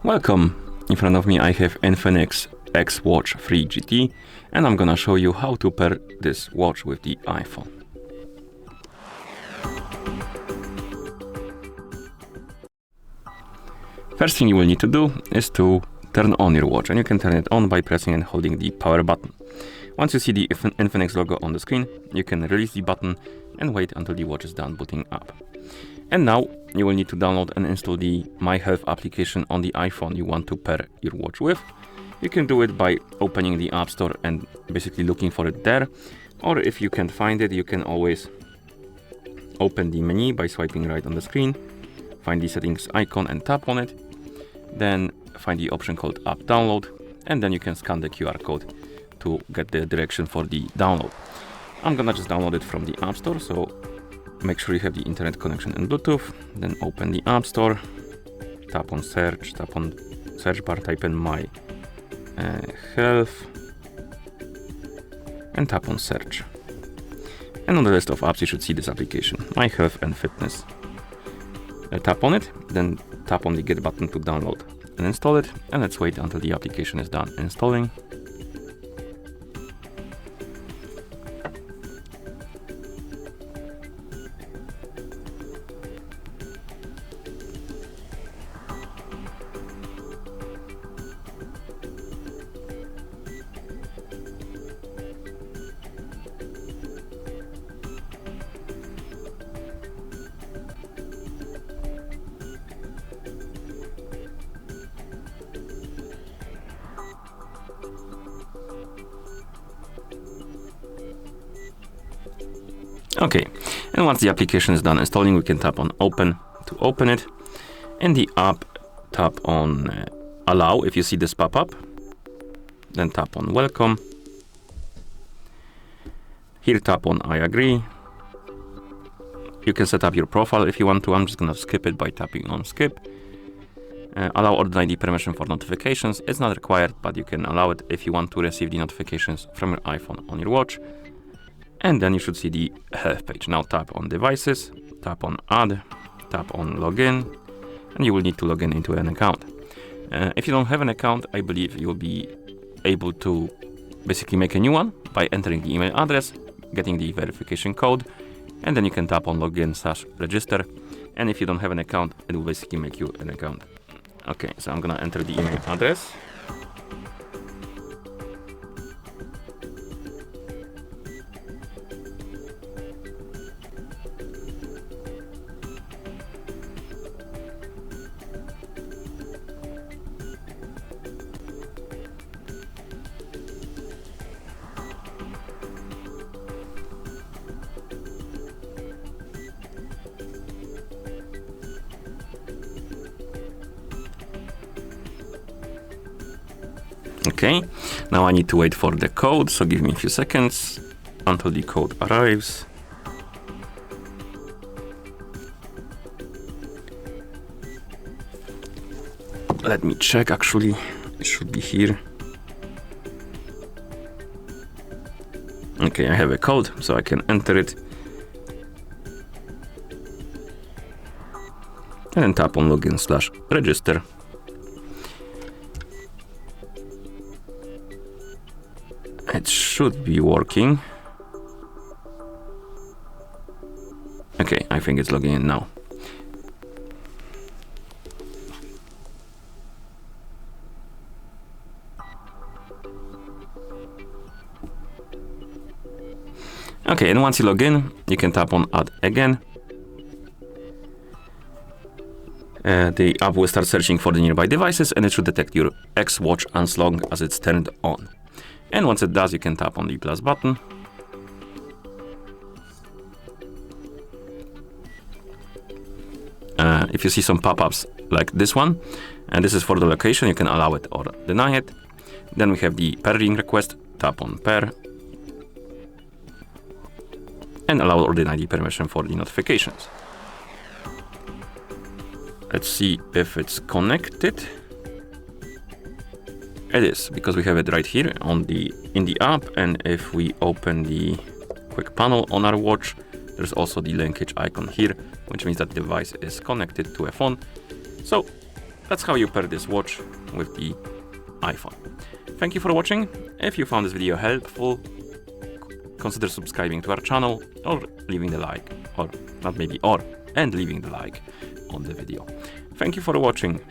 Welcome! In front of me I have INFINIX Xwatch 3 GT and I'm gonna show you how to pair this watch with the iPhone. First thing you will need to do is to turn on your watch, and you can turn it on by pressing and holding the power button. Once you see the INFINIX logo on the screen, you can release the button and wait until the watch is done booting up. And now you will need to download and install the My Health application on the iPhone you want to pair your watch with. You can do it by opening the App Store and basically looking for it there. Or if you can't find it, you can always open the menu by swiping right on the screen, find the settings icon and tap on it. Then find the option called App Download, and then you can scan the QR code to get the direction for the download. I'm gonna just download it from the App Store, so make sure you have the internet connection and Bluetooth. Then open the App Store, tap on search, tap on search bar, type in My Health, and tap on search. And on the list of apps you should see this application, My Health and Fitness. Tap on it, then tap on the Get button to download and install it, and let's wait until the application is done installing. Okay, and once the application is done installing, we can tap on Open to open it. In the app, tap on Allow if you see this pop-up. Then tap on Welcome. Here tap on I agree. You can set up your profile if you want to. I'm just gonna skip it by tapping on Skip. Allow or deny the permission for notifications. It's not required, but you can allow it if you want to receive the notifications from your iPhone on your watch. And then you should see the health page. Now tap on Devices, tap on Add, tap on Login, and you will need to log in into an account. If you don't have an account, I believe you'll be able to basically make a new one by entering the email address, getting the verification code, and then you can tap on Login/Register. And if you don't have an account, it will basically make you an account. Okay, so I'm gonna enter the email address. Okay, now I need to wait for the code, so give me a few seconds until the code arrives. Let me check, actually, it should be here. Okay, I have a code, so I can enter it. And then tap on Login/Register. It should be working. Okay, I think it's logging in now. Okay, and once you log in, you can tap on Add again. The app will start searching for the nearby devices, and it should detect your Xwatch as long as it's turned on. And once it does, you can tap on the plus button. If you see some pop-ups like this one, and this is for the location, you can allow it or deny it. Then we have the pairing request, tap on pair, and allow or deny the permission for the notifications. Let's see if it's connected. It is, because we have it right here in the app, and if we open the quick panel on our watch, there's also the linkage icon here, which means that the device is connected to a phone. So That's how you pair this watch with the iPhone. Thank you for watching. If you found this video helpful, consider subscribing to our channel or leaving the like, or not maybe, and leaving the like on the video. Thank you for watching.